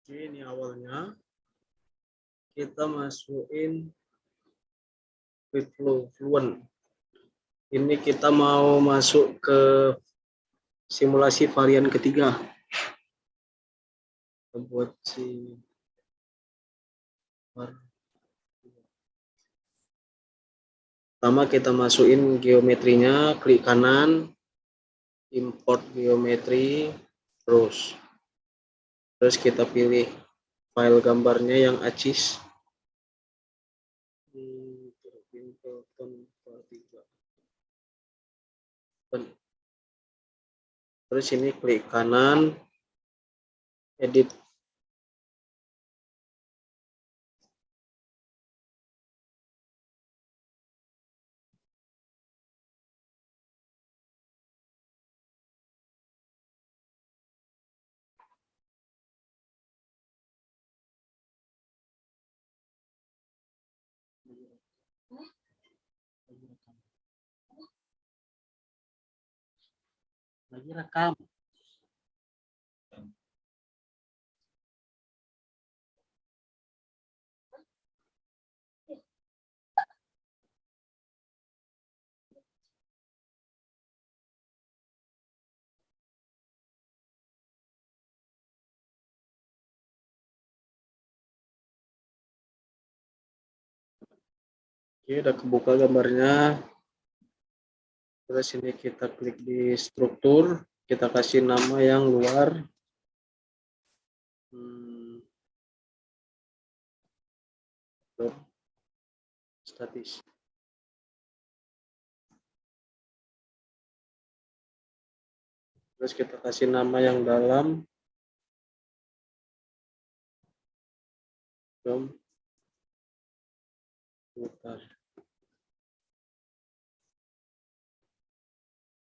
Ini awalnya kita masukin Fitflow Fluent. Ini kita mau masuk ke simulasi varian ketiga. Kita buat si pertama kita masukin geometrinya, klik kanan, import geometri, terus kita pilih file gambarnya yang ACIS. Terus ini klik kanan, edit. Lagi rekam. Oke, udah kebuka gambarnya. Terus ini kita klik di struktur, kita kasih nama yang luar. Statis. Terus kita kasih nama yang dalam.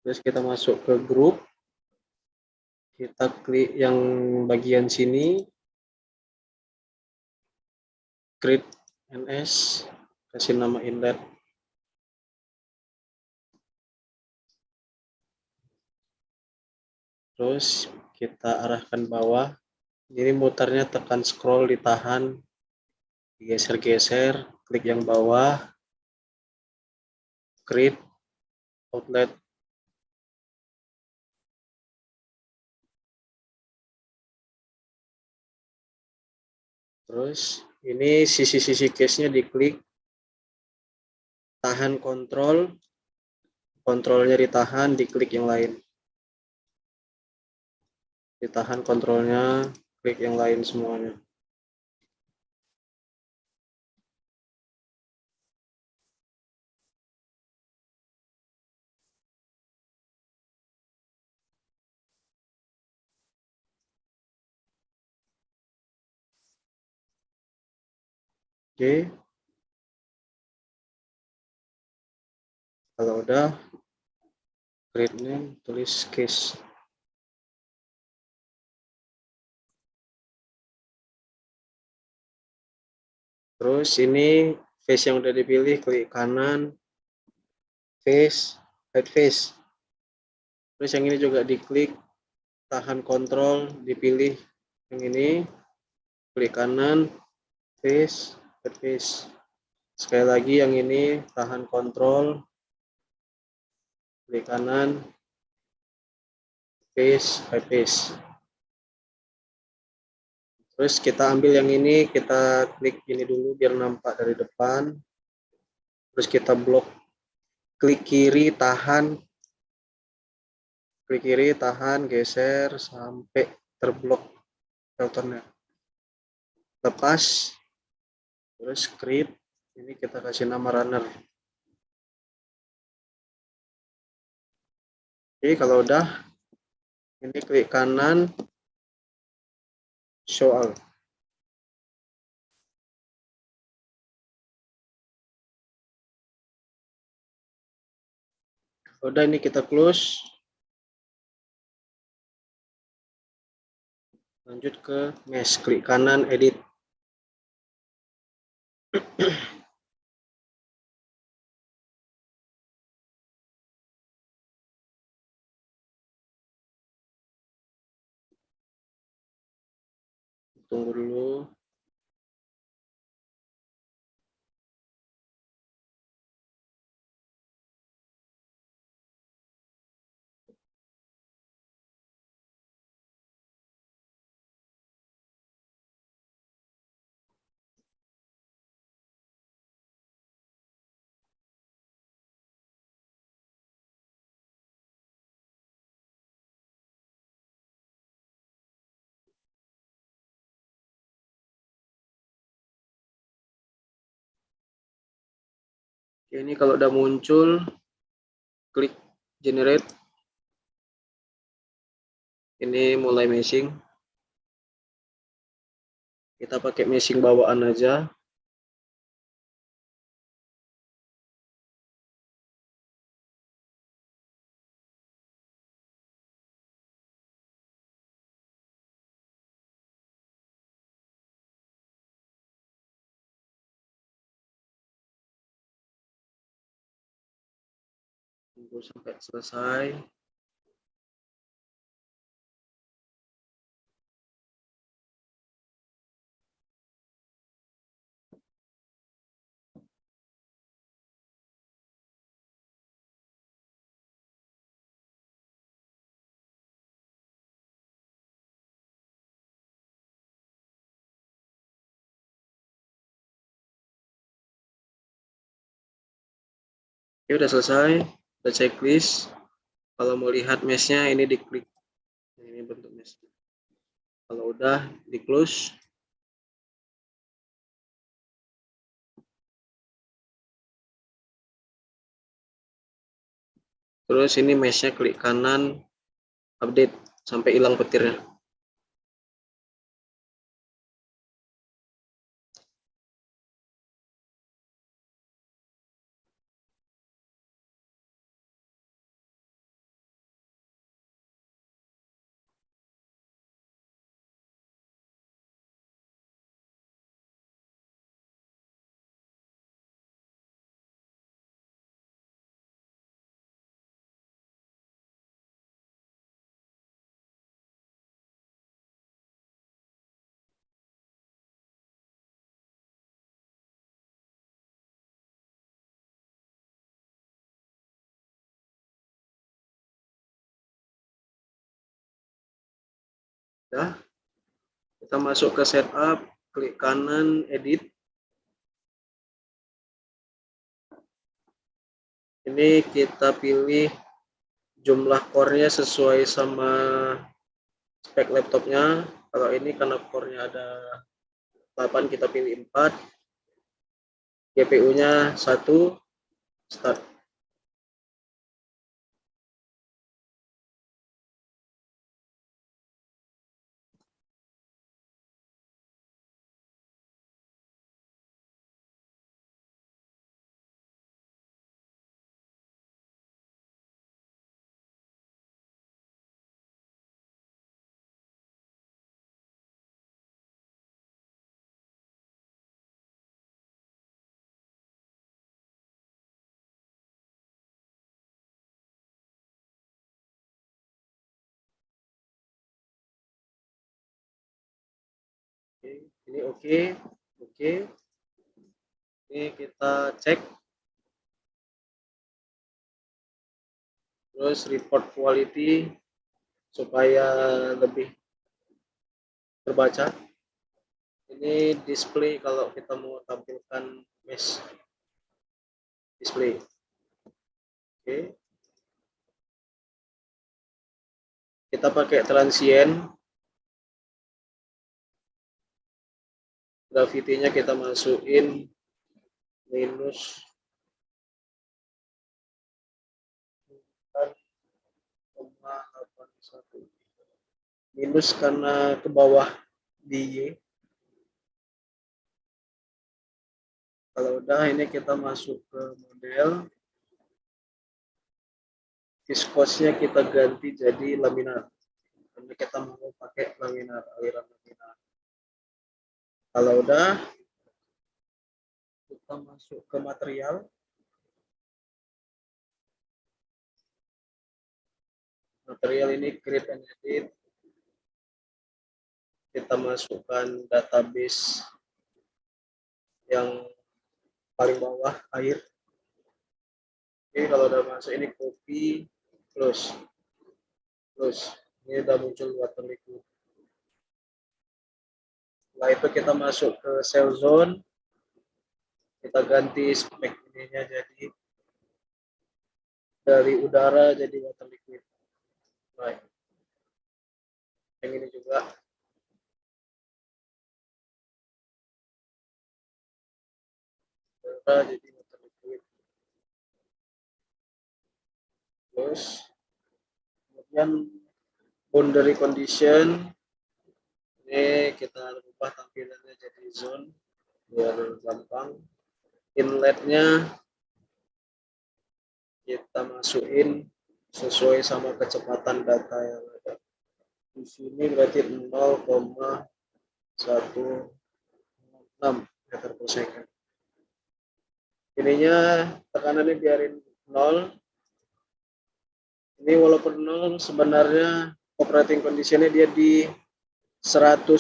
Terus kita masuk ke grup. Kita klik yang bagian sini. Create NS. Kasih nama inlet. Terus kita arahkan bawah. Jadi mutarnya tekan scroll, ditahan, digeser-geser, klik yang bawah, create outlet. Terus ini sisi-sisi case-nya diklik, tahan kontrol, kontrolnya ditahan, diklik yang lain. Ditahan kontrolnya, klik yang lain semuanya. Oke. Kalau udah, create name, tulis case. Terus ini face yang udah dipilih, klik kanan, face, hide face. Terus yang ini juga diklik, tahan kontrol, dipilih yang ini, klik kanan, face, hide face. Sekali lagi yang ini, tahan kontrol, klik kanan, face, hide face. Terus kita ambil yang ini, kita klik ini dulu biar nampak dari depan. Terus kita blok, klik kiri, tahan, klik kiri, tahan, geser sampai terblok filternya. Lepas, terus create, ini kita kasih nama runner. Oke, kalau udah, ini klik kanan, show all. Udah, ini kita close. Lanjut ke mesh, klik kanan, edit. Tunggu dulu. Oke, ini kalau udah muncul, klik generate. Ini mulai meshing. Kita pakai meshing bawaan aja. Tunggu sampai selesai. Oke, udah selesai. Udah checklist. Kalau mau lihat meshnya, ini diklik. Ini bentuk mesh. Kalau udah, di close. Terus ini meshnya klik kanan, update sampai hilang petirnya. Udah, kita masuk ke setup, klik kanan, edit. Ini kita pilih jumlah core-nya sesuai sama spek laptopnya. Kalau ini karena core-nya ada 8, kita pilih 4. GPU-nya 1, start. Ini oke. Ini kita cek. Terus report quality supaya lebih terbaca. Ini display kalau kita mau tampilkan mesh display. Oke. Kita pakai transient. Gravity-nya kita masukin minus minus karena ke bawah di Y. Kalau udah, ini kita masuk ke model. Viskosnya kita ganti jadi laminar. Karena kita mau pakai laminar, aliran laminar. Kalau udah, kita masuk ke material. Material ini create and edit. kita masukkan database yang paling bawah, air. Oke, kalau udah masuk ini copy, close. Ini udah muncul water liquid. Setelah itu kita masuk ke cell zone, kita ganti spek ininya jadi dari udara jadi water liquid. Baik. Yang ini juga. Udara jadi water liquid. Terus kemudian boundary condition ini kita ubah tampilannya jadi zone biar gampang. Inletnya kita masukin sesuai sama kecepatan data yang ada. Di sini berarti 0,116 meter per second. Ininya tekanannya biarin 0. Ini walaupun 0 sebenarnya operating conditionnya dia di 100.000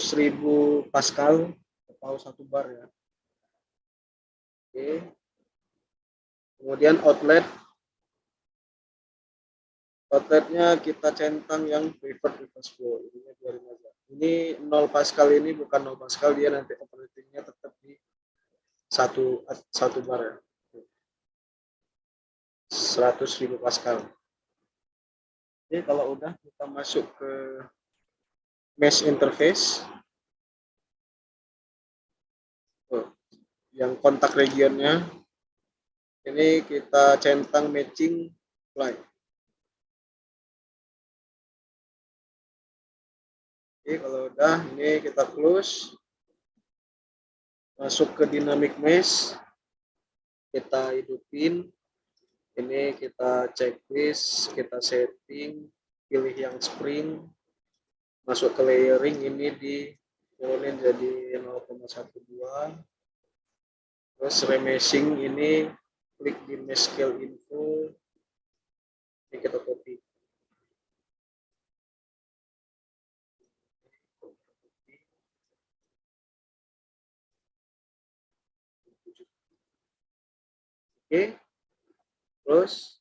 Pascal atau 1 bar ya. Oke. Kemudian outletnya kita centang yang preferred reverse flow. Ini biarin aja. Ini 0 Pascal ini bukan 0 Pascal, dia nanti operatingnya tetap di 1 bar ya. 100.000 Pascal. Jadi kalau udah kita masuk ke mesh interface, yang kontak regionnya ini kita centang matching line. Oke, kalau udah ini kita close, masuk ke dynamic mesh, kita hidupin. Ini kita checklist, kita setting, pilih yang spring, masuk ke layering, ini diturunin jadi 0,12. Terus remeshing ini klik di mesh scale info, ini kita copy. Oke, terus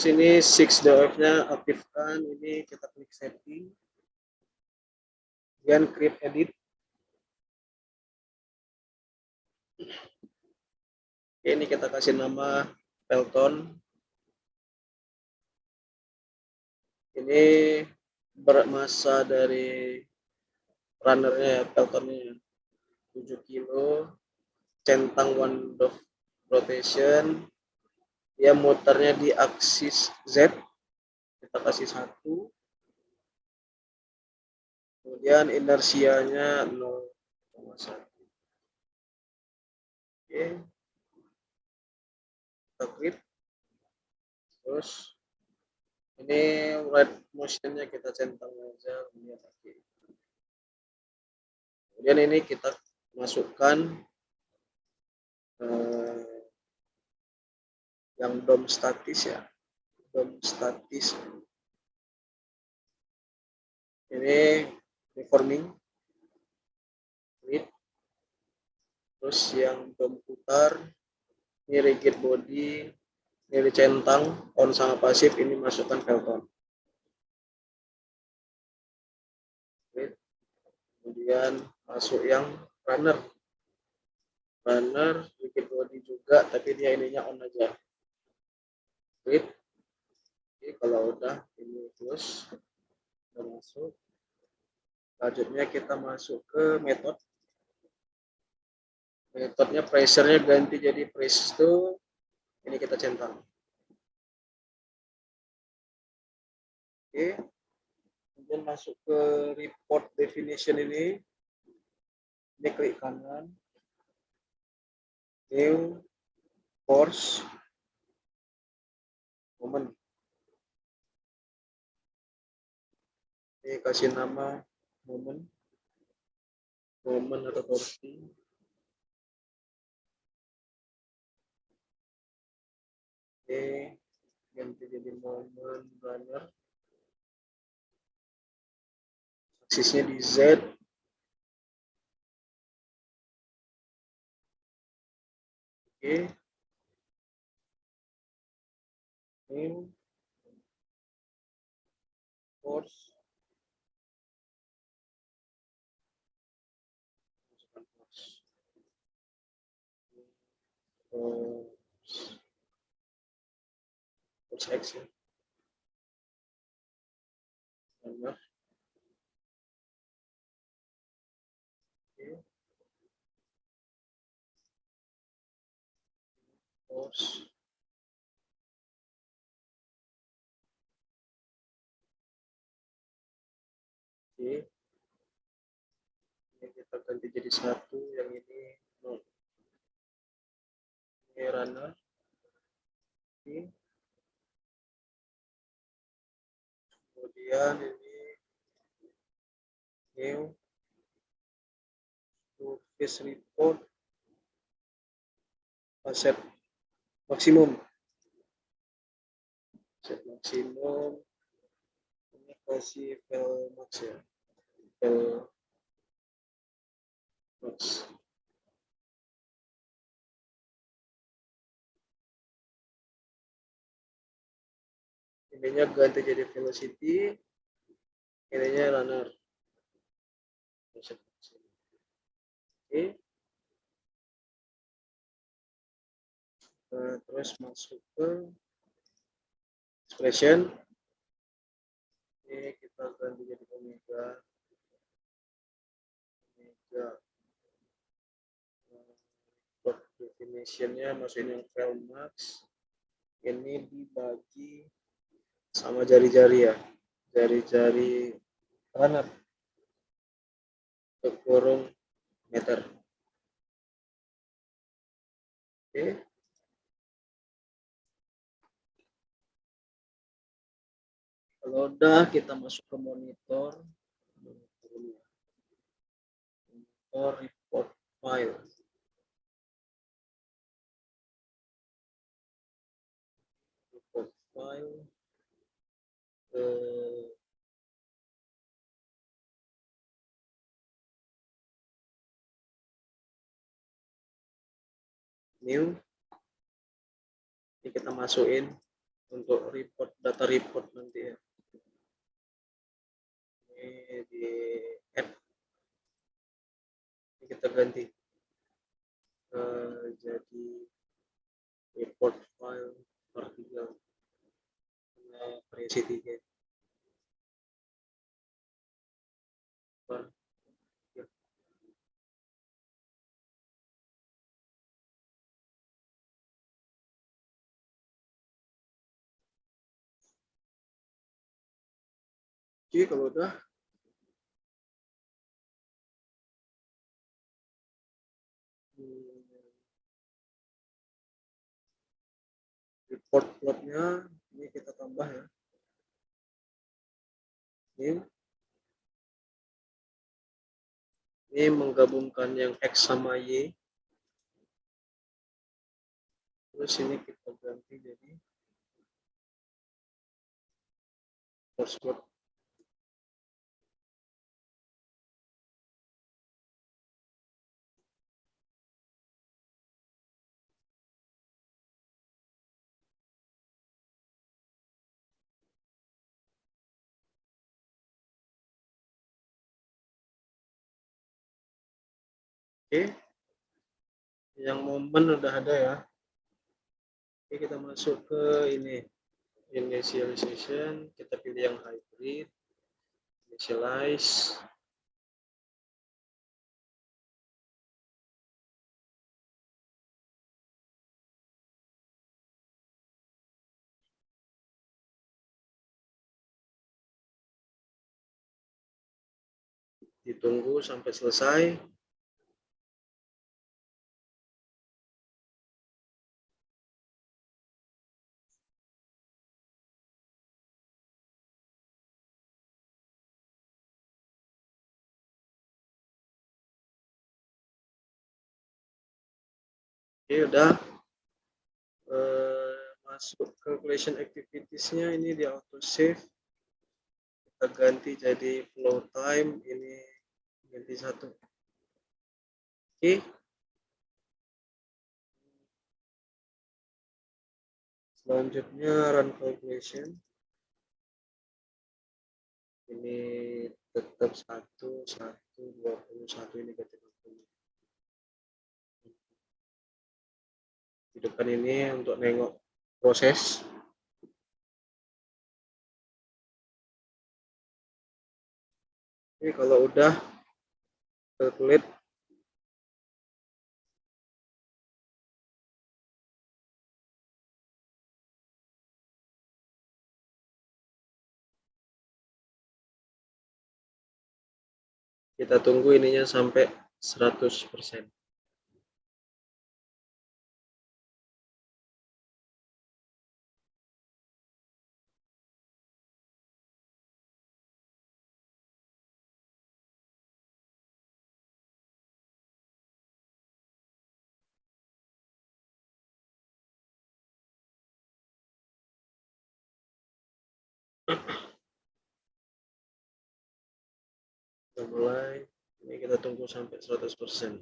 ini 6DOF-nya aktifkan, ini kita klik setting, kemudian create edit. Oke, ini kita kasih nama Pelton. Ini bermasa dari runnernya ya, Peltonnya 7 kilo, centang one dove rotation, dia muternya di aksis Z, kita kasih 1, kemudian inersianya 0,1. Oke, kita klik, terus ini right motionnya kita centang aja, kemudian ini kita masukkan yang dom statis ya, dom statis ini reforming, terus yang dom putar ini rigid body, ini dicentang on sama pasif, ini masukkan Pelton. Kemudian masuk yang runner rigid body juga, tapi dia ininya on aja. Oke, kalau udah ini close, udah masuk. Selanjutnya kita masuk ke metodenya pressure-nya ganti jadi press to, ini kita centang. Oke, kemudian masuk ke report definition ini klik kanan, new force moment, ini kasih nama moment atau torsi. Oke, ganti jadi moment runner aksisnya di Z. Oke. Ini force. Force X ya. Oke. Force. Oke. Ini kita ganti jadi 1, yang ini 0. Ini runner. Oke. Kemudian ini new to phase report set maksimum. Set maksimum. Ini kasih file max ya. File max. Ininya ganti jadi velocity. Ininya runner. Oke. Terus masuk ke expression. Ini kita ganti jadi omega. Definitionnya masukin yang file max. Ini dibagi sama jari-jari ya. Jari-jari runner. Kurung meter. Oke. Kalau udah, kita masuk ke monitor. Monitor report file. Report file. New. Ini kita masukin untuk report, data report nanti ya. Ini di add. Ini kita ganti jadi report file artikel variasi 3. Oke, kalau udah report plotnya ini kita tambah ya. Ini menggabungkan yang X sama Y. Terus ini kita ganti jadi force plot. Oke, yang momen udah ada ya. Oke, kita masuk ke ini initialization. Kita pilih yang hybrid, initialize. Ditunggu sampai selesai. Oke, udah masuk calculation activities-nya ini di auto save. kita ganti jadi flow time, ini ganti 1. Oke. Selanjutnya run calculation. Ini tetap 1, 1, 21, ini ganti 60. Di depan ini untuk nengok proses. Ini kalau udah calculate, kita tunggu ininya sampai 100%. Kita mulai, ini kita tunggu sampai 100%.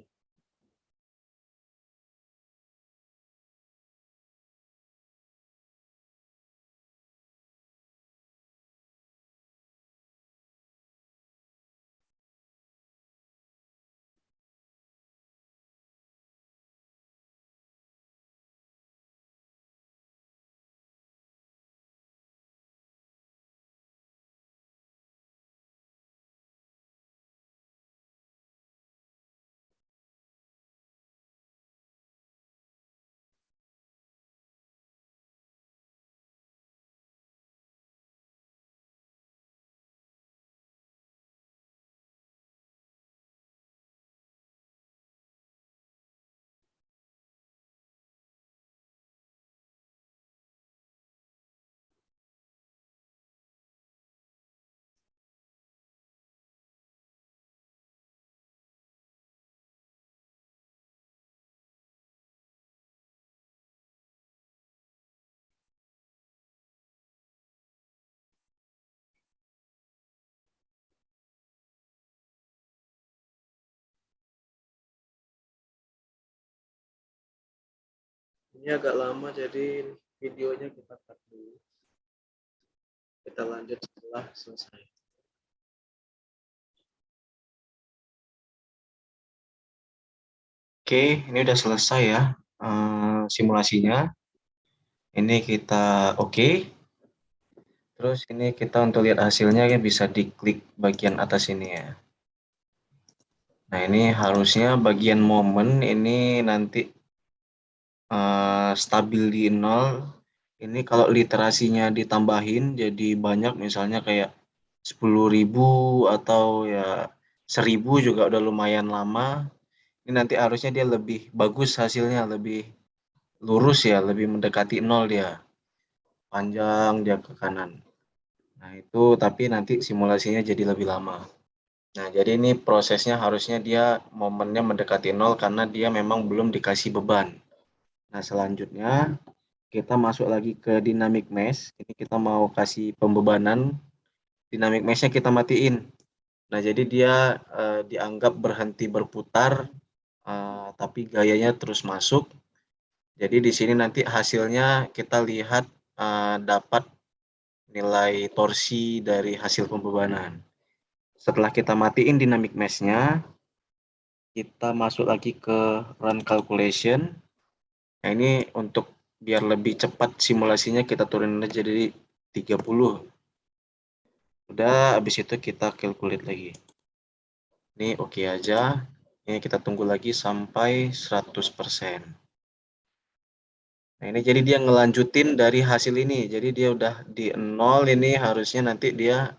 Ini agak lama, jadi videonya kita cut dulu. Kita lanjut setelah selesai. Oke, ini udah selesai ya simulasinya. Ini kita oke. Terus ini kita untuk lihat hasilnya ya bisa diklik bagian atas ini ya. Nah ini harusnya bagian momen ini nanti stabil di 0. Ini kalau literasinya ditambahin jadi banyak, misalnya kayak 10.000 atau ya 1.000 juga udah lumayan lama. Ini nanti harusnya dia lebih bagus hasilnya, lebih lurus ya, lebih mendekati 0 dia. Panjang dia ke kanan. Nah itu tapi nanti simulasinya jadi lebih lama. Nah jadi ini prosesnya harusnya dia momennya mendekati 0 karena dia memang belum dikasih beban. Nah selanjutnya kita masuk lagi ke dynamic mesh. Ini kita mau kasih pembebanan. Dynamic mesh-nya kita matiin. Nah jadi dia dianggap berhenti berputar, tapi gayanya terus masuk. Jadi di sini nanti hasilnya kita lihat dapat nilai torsi dari hasil pembebanan. Setelah kita matiin dynamic mesh-nya, kita masuk lagi ke run calculation. Nah ini untuk biar lebih cepat simulasinya kita turunin aja jadi 30. Udah, habis itu kita calculate lagi. Ini oke aja. Ini kita tunggu lagi sampai 100%. Nah ini jadi dia ngelanjutin dari hasil ini. Jadi dia udah di 0, ini harusnya nanti dia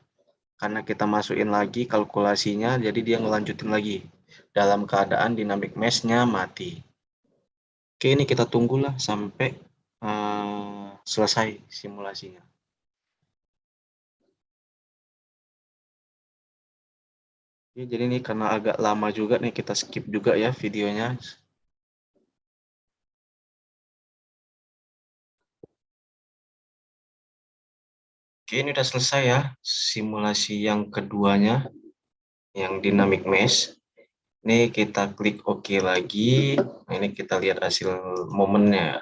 karena kita masukin lagi kalkulasinya, jadi dia ngelanjutin lagi dalam keadaan dynamic mesh-nya mati. Oke, ini kita tunggulah sampai selesai simulasinya. Oke, jadi ini karena agak lama juga nih, kita skip juga ya videonya. Oke, ini udah selesai ya, simulasi yang keduanya, yang dynamic mesh. Ini kita klik OK lagi. Nah, ini kita lihat hasil momennya.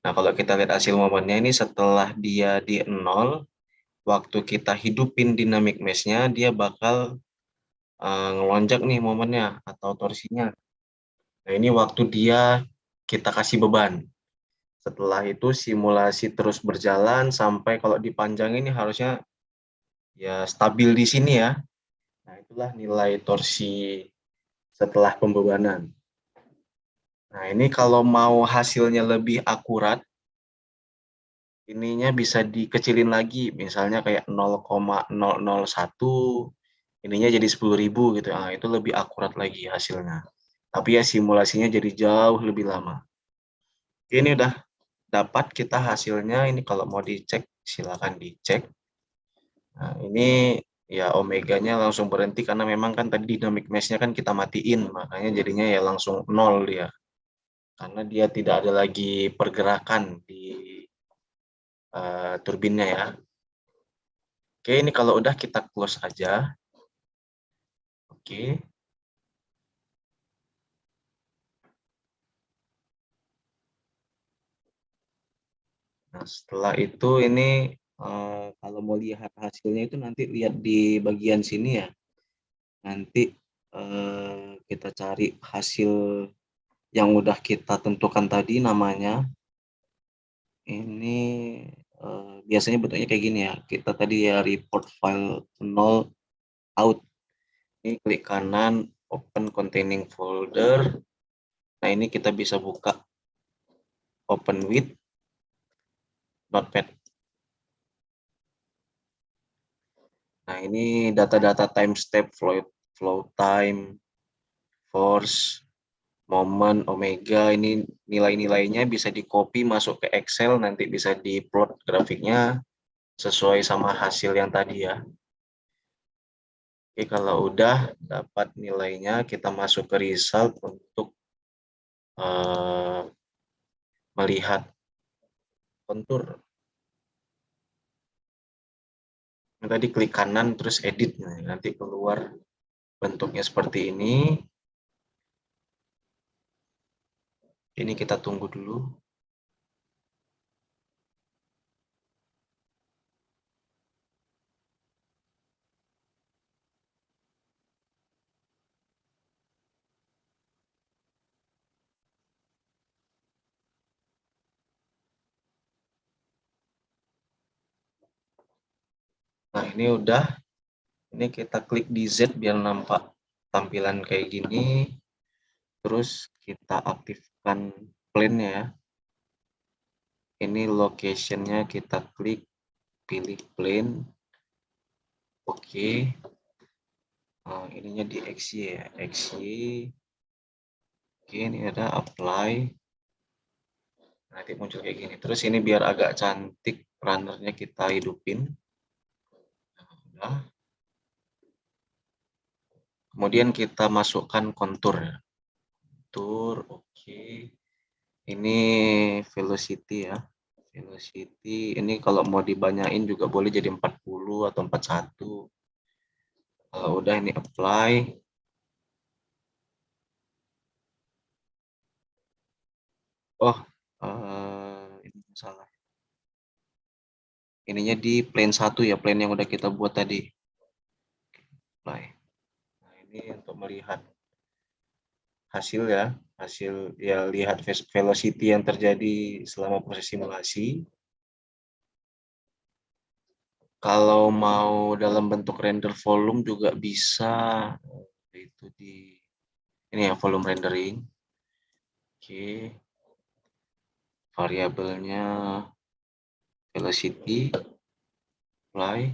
Nah, kalau kita lihat hasil momennya ini setelah dia di 0, waktu kita hidupin dynamic mesh-nya, dia bakal ngelonjak nih momennya atau torsinya. Nah, ini waktu dia kita kasih beban. Setelah itu simulasi terus berjalan sampai kalau dipanjang ini harusnya ya stabil di sini ya. Nah, itulah nilai torsi setelah pembebanan. Nah, ini kalau mau hasilnya lebih akurat, ininya bisa dikecilin lagi, misalnya kayak 0,001, ininya jadi 10.000 gitu. Nah, itu lebih akurat lagi hasilnya. Tapi ya simulasinya jadi jauh lebih lama. Ini udah dapat kita hasilnya, ini kalau mau dicek silakan dicek. Nah, ini ya omeganya langsung berhenti karena memang kan tadi dynamic mesh-nya kan kita matiin, makanya jadinya ya langsung 0 dia. Karena dia tidak ada lagi pergerakan di turbinnya ya. Oke, ini kalau udah kita close aja. Oke. Nah, setelah itu ini kalau mau lihat hasilnya itu nanti lihat di bagian sini ya. Nanti kita cari hasil yang udah kita tentukan tadi namanya. Ini biasanya bentuknya kayak gini ya. Kita tadi ya report file 0 out. Ini klik kanan, open containing folder. Nah, ini kita bisa buka open with notepad. Nah, ini data-data time step, flow time, force, moment, omega. Ini nilai-nilainya bisa di copy masuk ke Excel, nanti bisa di-plot grafiknya sesuai sama hasil yang tadi ya. Oke, kalau udah dapat nilainya, kita masuk ke result untuk melihat kontur. Tadi klik kanan terus edit, nah, nanti keluar bentuknya seperti ini. Ini kita tunggu dulu. Nah, ini udah. Ini kita klik di Z biar nampak tampilan kayak gini. Terus kita aktifkan plane ya. Ini location-nya kita klik, pilih plane. Oke. Nah, ininya di XY ya. XY. Oke, ini ada apply. Nanti muncul kayak gini. Terus ini biar agak cantik, runnernya kita hidupin. Nah, kemudian kita masukkan kontur. Kontur, oke. Ini velocity ya. Velocity ini kalau mau dibanyain juga boleh jadi 40 atau 41. Kalau udah ini apply. Oh, ini salah. Ininya di plane 1 ya, plane yang udah kita buat tadi. Apply. Nah, ini untuk melihat hasil ya, hasil ya, lihat velocity yang terjadi selama proses simulasi. Kalau mau dalam bentuk render volume juga bisa, itu di ini ya, volume rendering. Oke, variabelnya velocity, apply.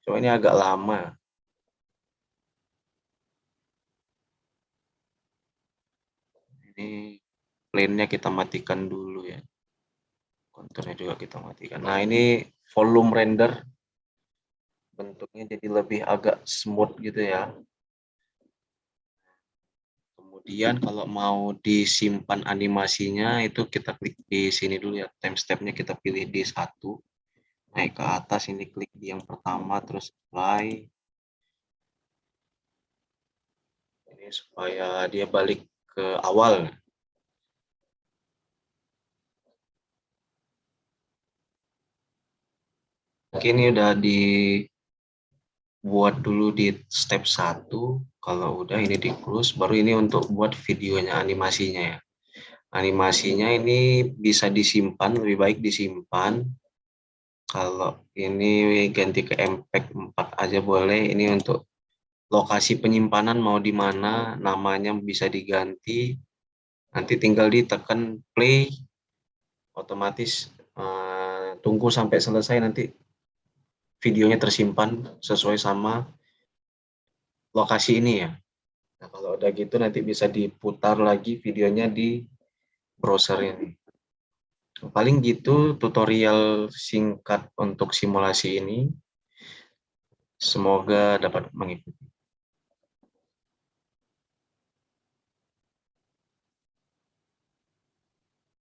Cuma ini agak lama. Ini plane-nya kita matikan dulu ya. Konturnya juga kita matikan. Nah, ini volume render. Bentuknya jadi lebih agak smooth gitu ya. Kemudian kalau mau disimpan animasinya itu kita klik di sini dulu ya. Time step-nya kita pilih di 1. naik ke atas, ini klik di yang pertama, terus apply. Ini supaya dia balik ke awal. Oke, ini udah dibuat dulu di step 1. Kalau udah ini di close, baru ini untuk buat videonya, animasinya ya. Animasinya ini bisa disimpan, lebih baik disimpan. Kalau ini ganti ke MPEG 4 aja boleh. Ini untuk lokasi penyimpanan mau di mana, namanya bisa diganti. Nanti tinggal ditekan play, otomatis tunggu sampai selesai, nanti videonya tersimpan sesuai sama lokasi ini ya. Nah, kalau udah gitu nanti bisa diputar lagi videonya di browser ini. Paling gitu tutorial singkat untuk simulasi ini. Semoga dapat mengikuti.